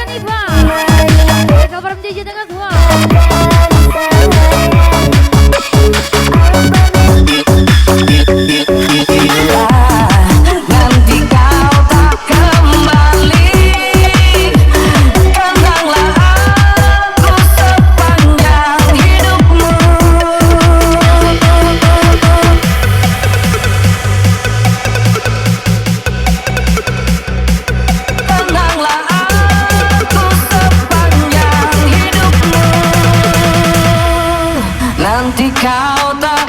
Iva. Kabar DJ dengan tua. Nanti kau tak kembali, kenanglah aku sepanjang hidupmu. Kenanglah aku sepanjang hidupmu. Nanti kau tak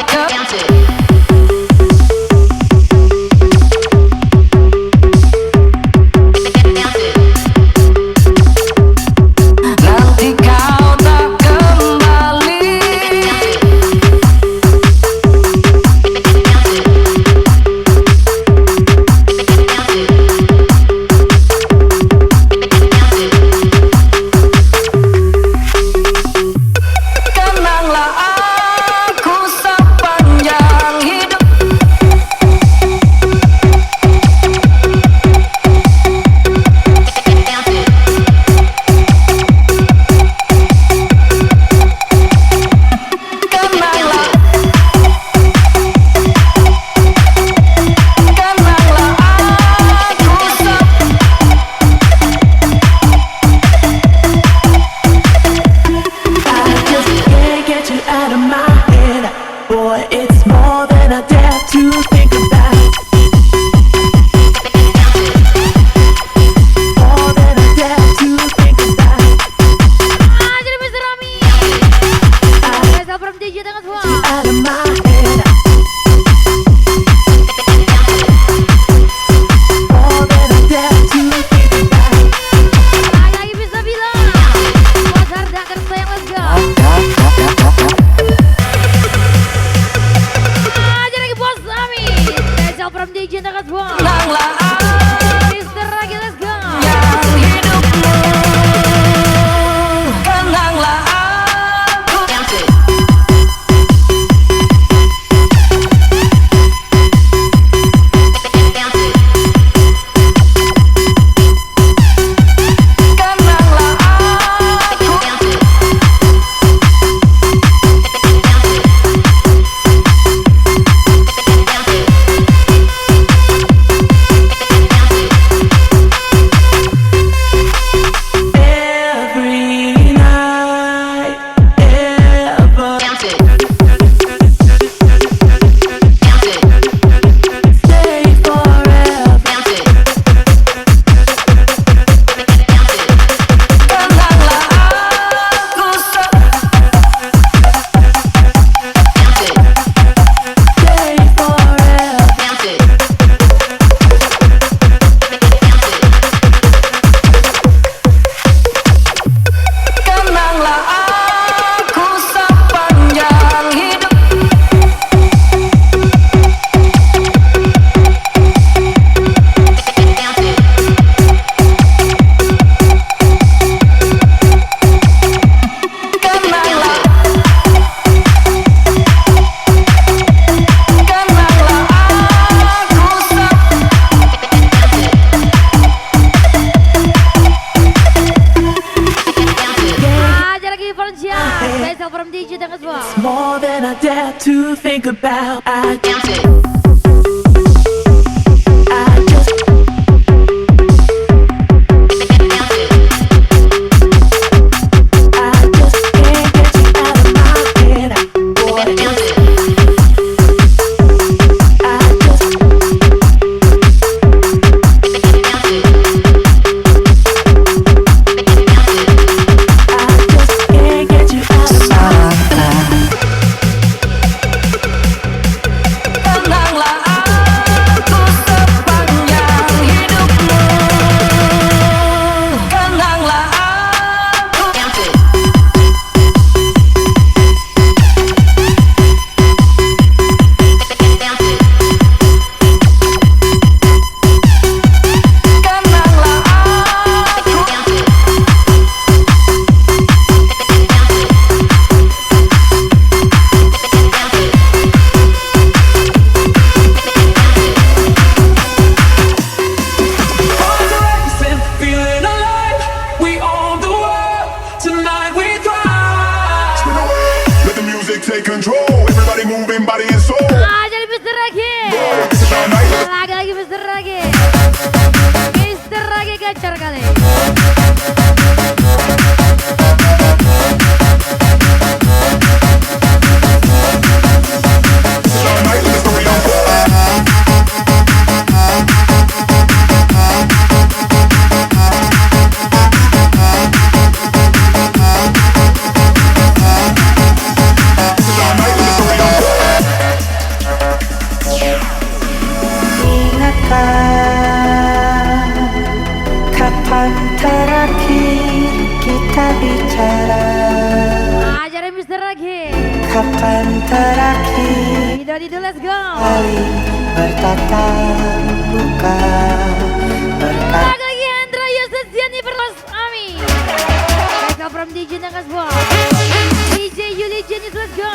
Nanti kau tak kembali, kenanglah aku sepanjang hidup. Kenanglah, kenanglah aku I just can't get you out of my head. Boy, it's more than I dare to think about. More than I dare to think about. Jadi Mr. Rami. Kabar DJ dengan tua. Out of my head. More than I dare to think about. Lagi bisa bilang. Pasar dak kerja yang lega. Jadi lagi bos Rami. Kabar DJ dengan tua. kenanglah Mister lagi let's go. yang hidupmu. Kenanglah aku. Kenanglah aku. Every night, ever stay forever. Kenanglah aku Stay forever. Kenanglah aku sepanjang hidup. Kenanglah, kenanglah aku Jadi lagi Valencia. Kabar DJ dengan tua. More than I dare to think about. I just can't get you out of my head. Boy, I just can't get you out of my kenanglah take control. Everybody moving body and soul. Jadi Mister Ragi. Lagi Mister Ragi. Mister Ragi gacor kali. Kapan terakhir kita bicara? Jadi Mister Ragi. Kapan terakhir Dido, let's go. kali bertatap muka? Lagi Hendra Yusuf Ziani Perlos Ami. Back up from DJ Nagas Boy. DJ Yuli Jenis, let's go.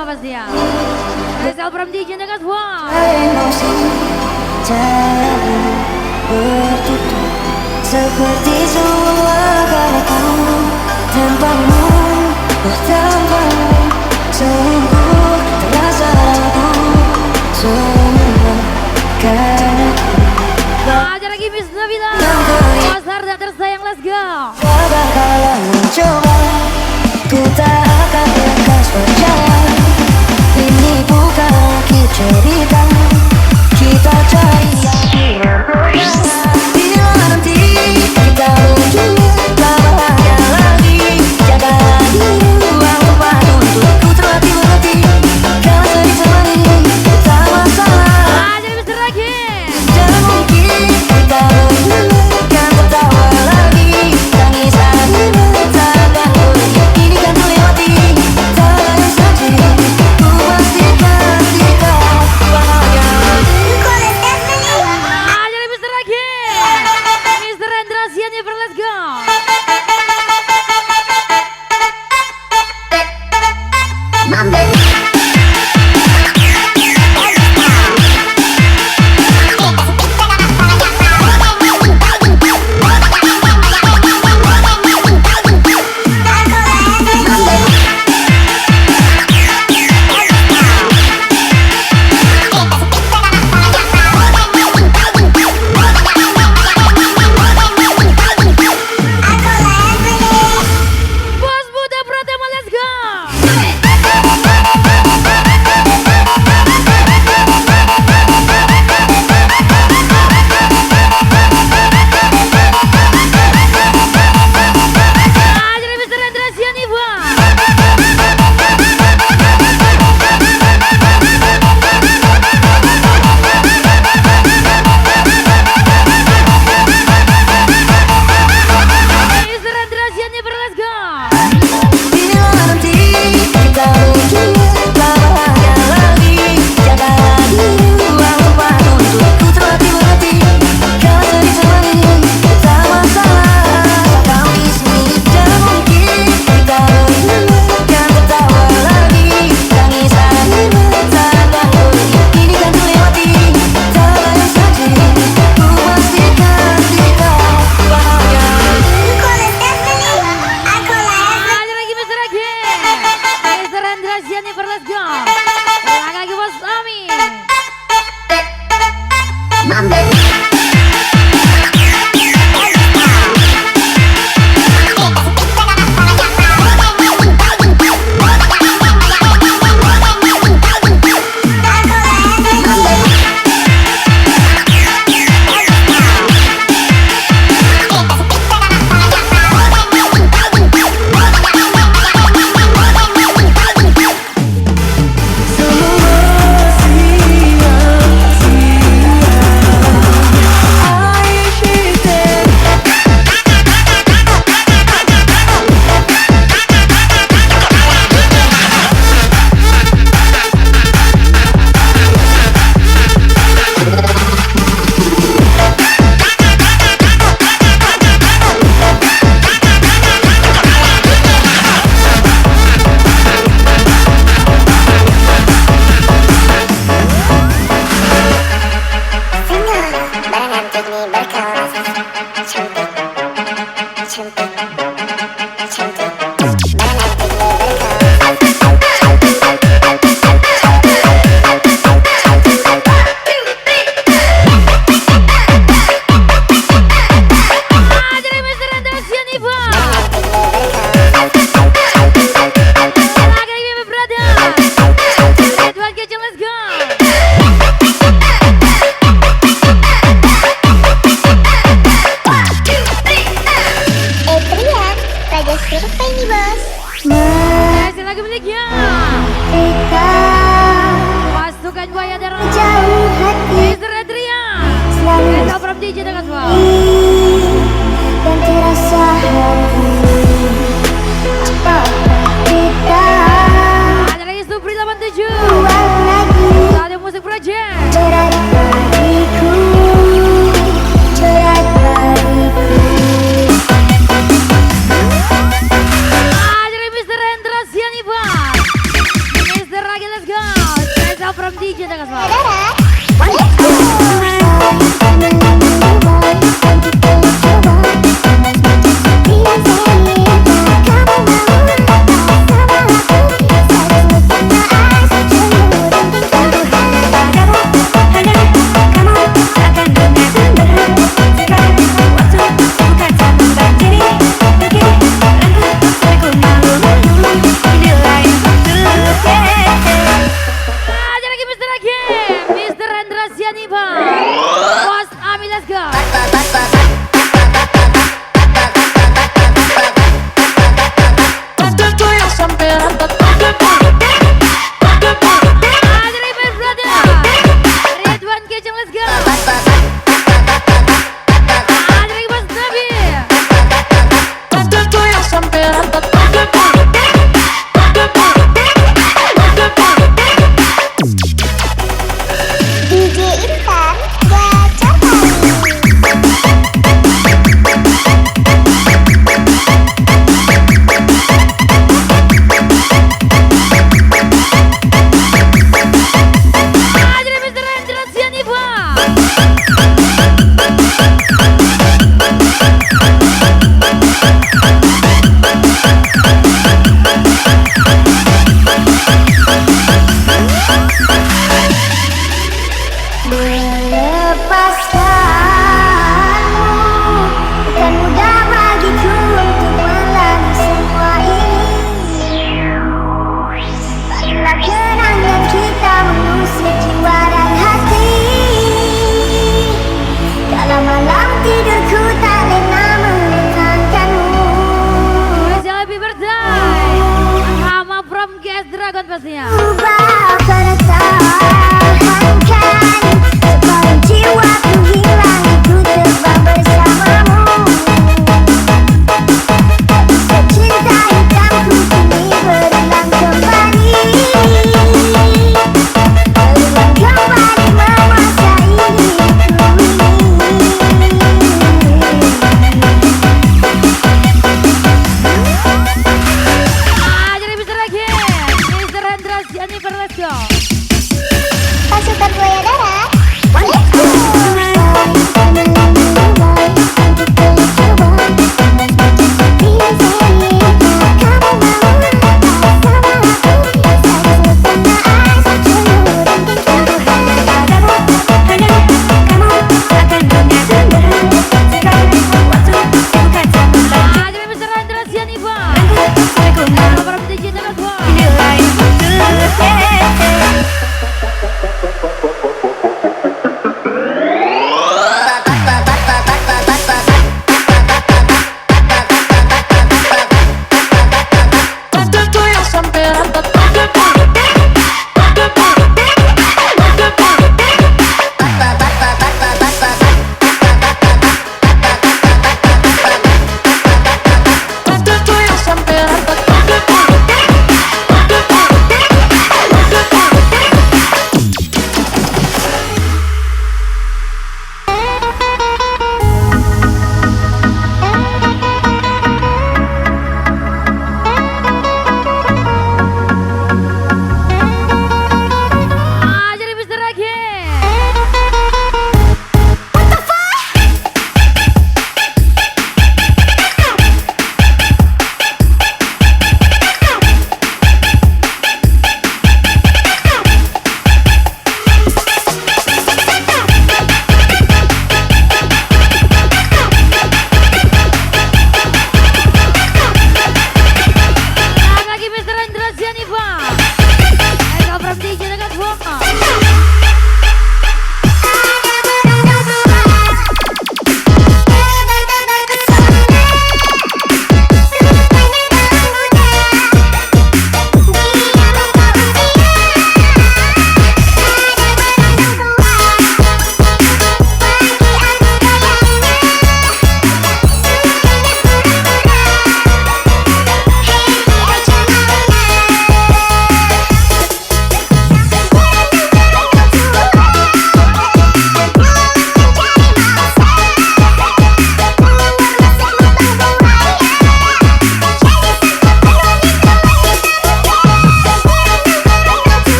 bersama pasti ya. Spesial from DJ Negas One. Emosi jalan bertutur seperti semua karena kamu tanpamu, oh tanpamu sungguh terasa ragu semua karena Ada lagi Miss Nabila. Pasar tak tersayang, let's go. sabar kalau mencoba, ku tak akan lekas percaya. Ini bukan lagi cerita, kita cari yang bila nanti kita berdua tak bahagia lagi. Jaga diri, lupa untukku terlatih mengerti. Kalau sedih semani, tak masalah. Ada Miss Ragi. Dan mungkin kita berdua kan tertawa lagi. Tangisan tak akan pergi, ini kan terlewati. Tak ada yang saja, ku pastikan kita bahagia. Ada Miss Ragi. Mr. Rendra Sianifer, let's go. Bos Buddha Pratama, let's go. Ada Mr. Rendra Sianifer. Mr. Rendra Sianifer, let's go. Bila nanti kita berdua tak bahagia lagi. Jaga diri, lupa untukku terlatih mengerti. Kalau sedih semani, tak masalah. Kau di sini dan mungkin kita berdua kan tertawa lagi. Tangisan tak akan pergi, ini kan terlewati. Tak ada yang saja, ku pastikan kita bahagia. Ada lagi Mr. Ragi. Mr. Rendra Sianifer, let's go. Ulang lagi Bos Ami. Ada Mr. Rendra Sianifer. Ulang lagi my brother. Ridwan Kecil, let's go. Raja Surfa ini bos. Kasih lagi miliknya. Ketika Pasukan Buaya Darah. jauh hati Mr. Adrian. selalu Kita from DJ dengan semua. dan terasa happy. Apa kita Ada lagi Supri 87. ulang lagi Ada musik project. berat bagiku, berat bagiku. Ada Mr. Rendra Sianifer. Mr.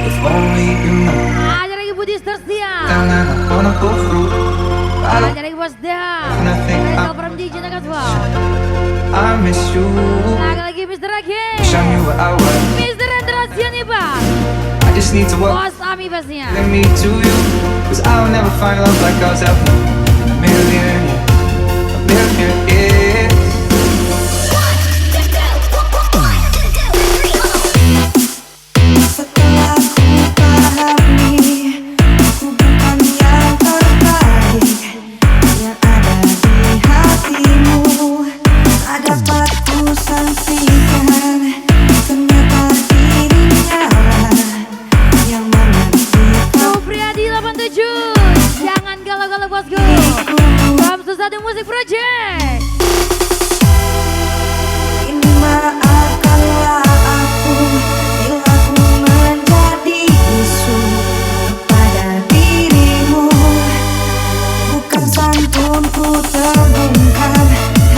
If only you know Ada lagi Budi Setia. that I wanna go through. I Ada don't lagi Bos Deha. Nothing. Mereka from DJ Nakaswa. I miss you. Ada lagi Mr. Agi. Wish I knew where I was. Mr. Andra Sianiba. I just need to walk Bos Ami pastinya. and me to you. Cause I'll never find love like ours after a million years. Setelah ku pahami, aku bukan yang terbaik yang ada di hatimu. Tak dapat ku saksikan, ternyata dirinya yang mengerti Supriyadi 87. Jangan galau-galau bosku. From Susadu Musik Project. ini. Maafkanlah aku bila ku menjadi isu kepada dirimu. Bukan santunku terbungkam,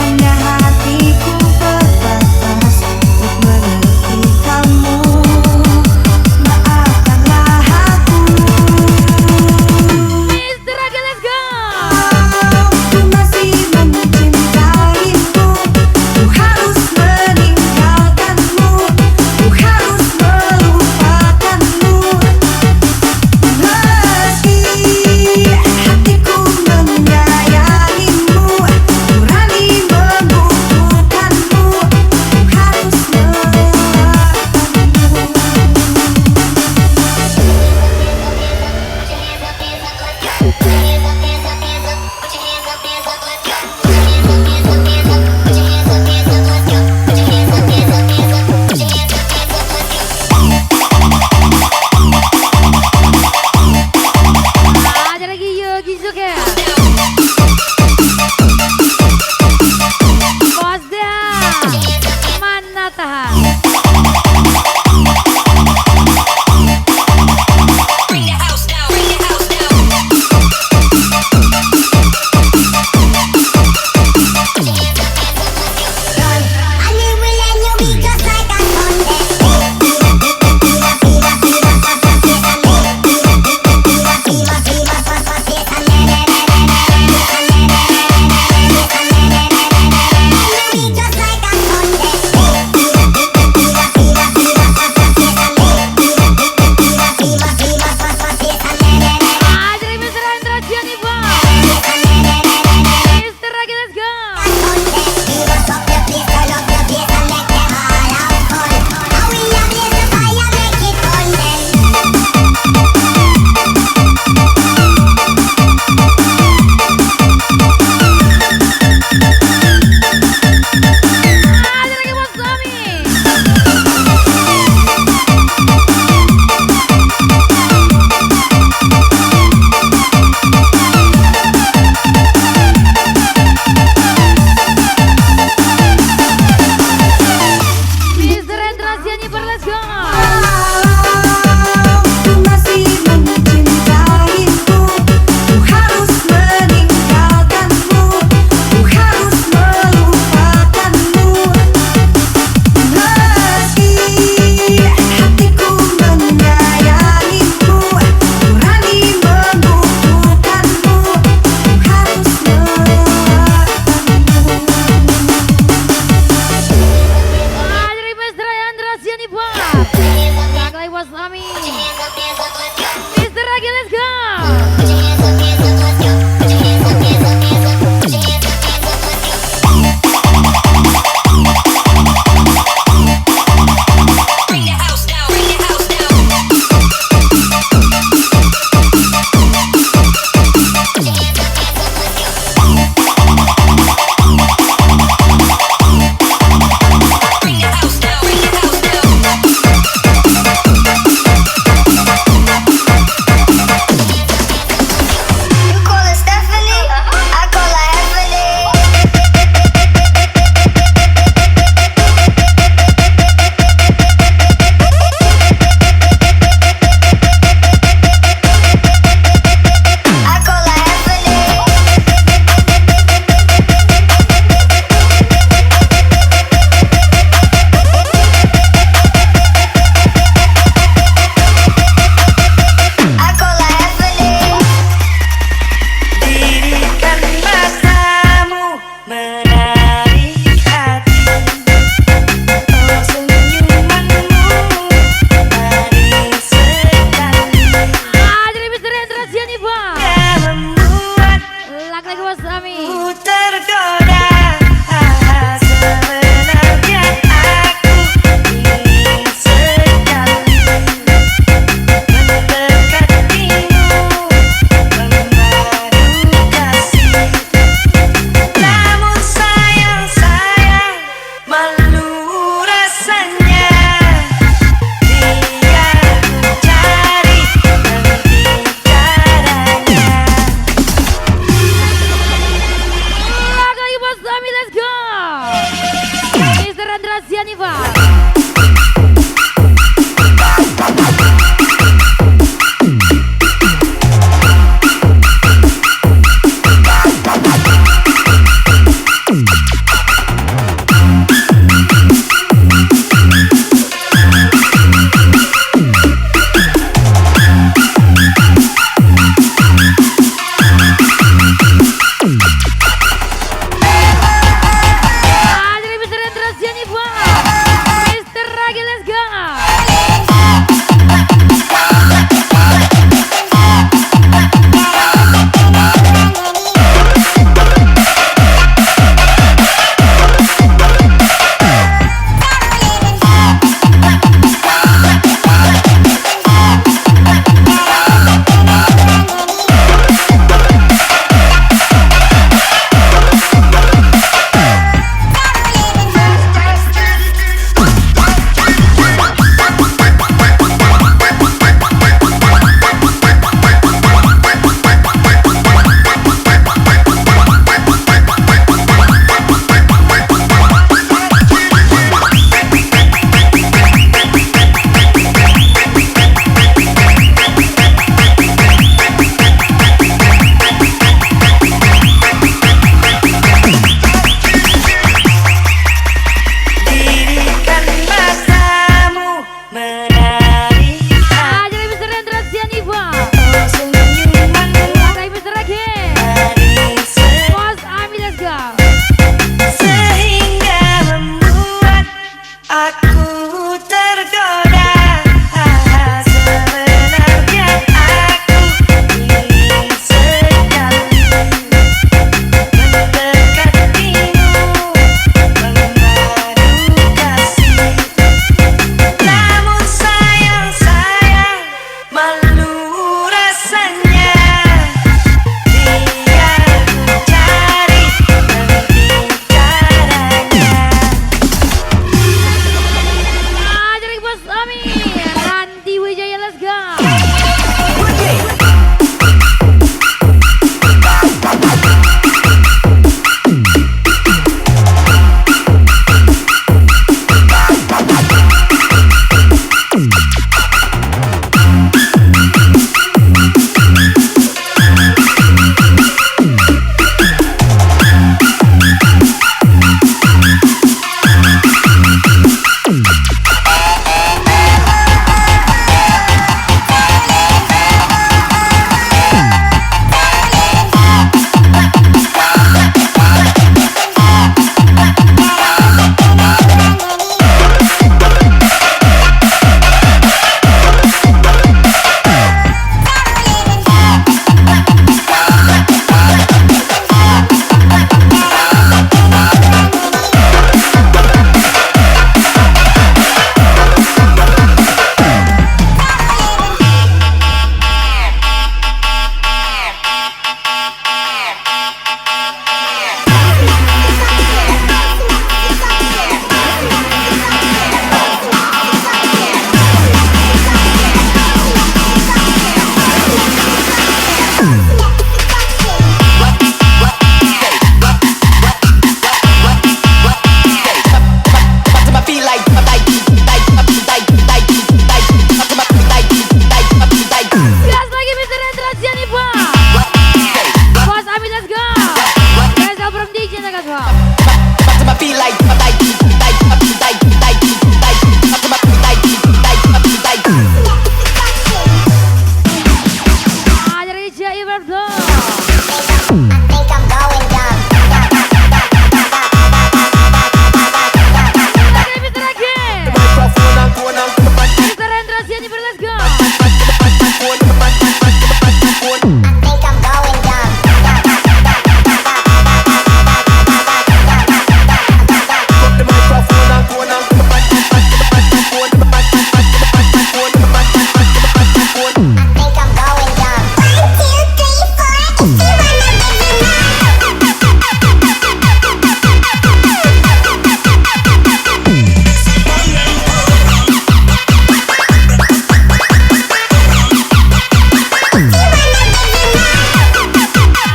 hanya hatiku terbatas untuk mengerti kamu. Maafkanlah aku. Mr. Agi, let's go. Ku masih mencintaimu. Ku harus meninggalkanmu. Ku harus melupakanmu. Meski hatiku menyayangimu, nurani membutuhkanmu. Ku harus Ada lagi Yogi Zuke. Bos Deha. Mana tahan. Ada lagi Mr. Andra Sianiba. Mr. Agi, let's go. Ada lagi Bos Ami. Mr. Andra Sianiba, let's go. Ku masih mencintaimu. Ku harus meninggalkanmu. Ku harus melupakanmu. Meski hatiku menyayangimu, nurani membutuhkanmu. Ku harus Ada lagi Mr. Andra Sianiba. Ada lagi Bos Ami. Mr. Agi, let's go. let's go.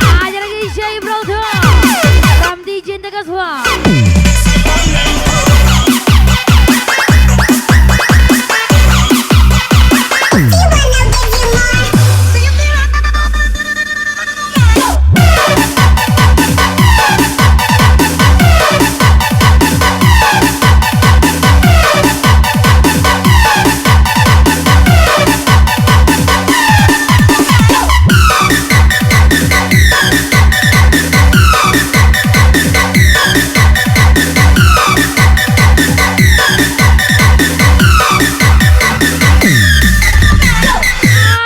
Ada lagi Shay Brother from DJ Tegaswa.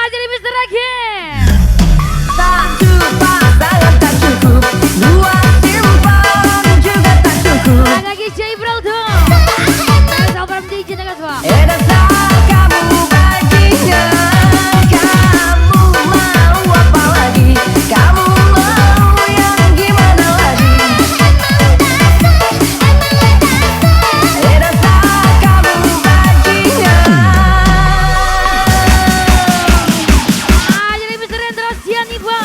Jadi Mr. Rakim. Satu pasangan tak cukup, dua simpan juga tak cukup. Ada lagi Shay Brother from DJ Tegaswa. Rasa kamu baginya, kamu mau apa lagi? Kamu mau yang gimana lagi? Rasa kamu baginya. Jadi Mr. Rendra Sianiba.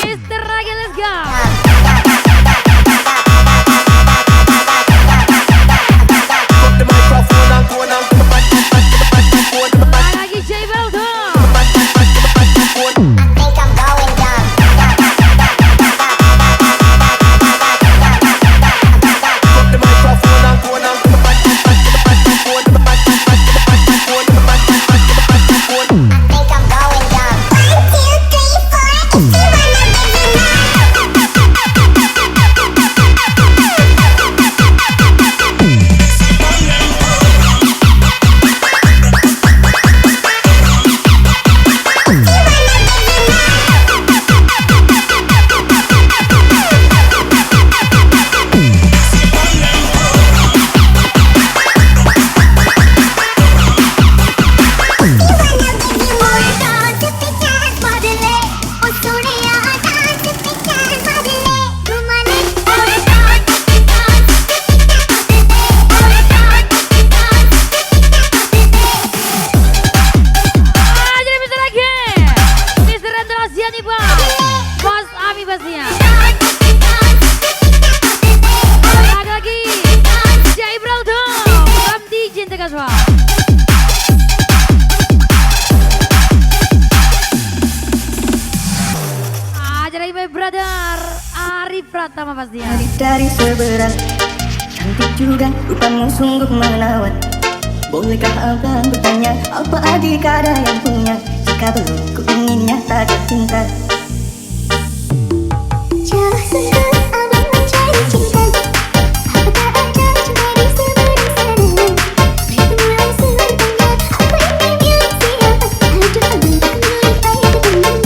Mr. Rakim, let's go. Ada lagi Shay Brother. Jadi Mr. Rakim. Mr. Rendra Sianiba. Bos Ami Basnya. Ada lagi Shay Brother from DJ Tegaswa. Jadi my brother Arif Pratama pastinya. Dari seberang cantik juga rupamu sungguh menawan. Bolehkah abang bertanya apa adik ada yang punya? Jika belum ku ingin nyata cinta. Jauh sebelum abang mencari cinta, apakah ada cinta di seberang sana? Pertemuan sebentar, aku ingin milik siapa? Aduh abang tak milik ayah kebenaran.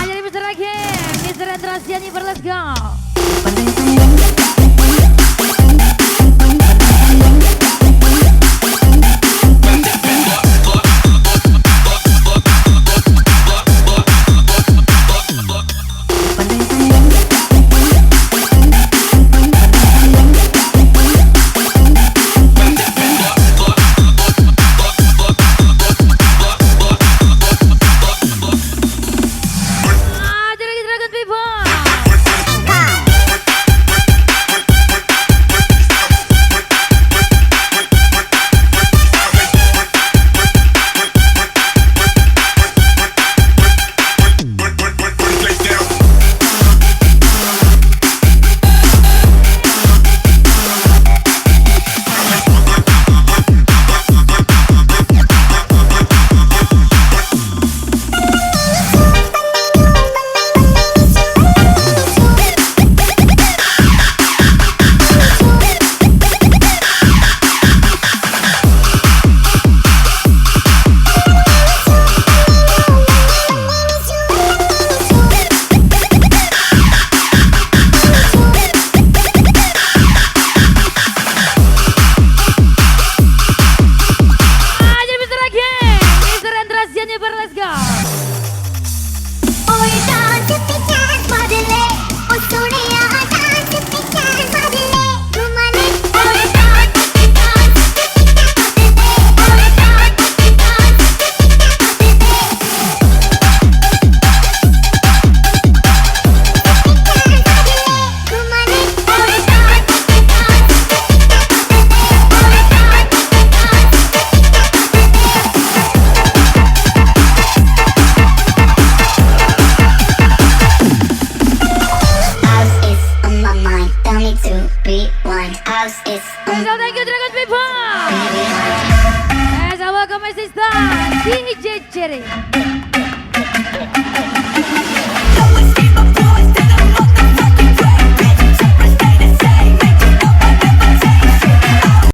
Jadi Mr. Rakim, Mr. Rendra Sianiba, let's go. Pandai-pandai Special thank you Dragon People. As I welcome my sister DJ Cherry.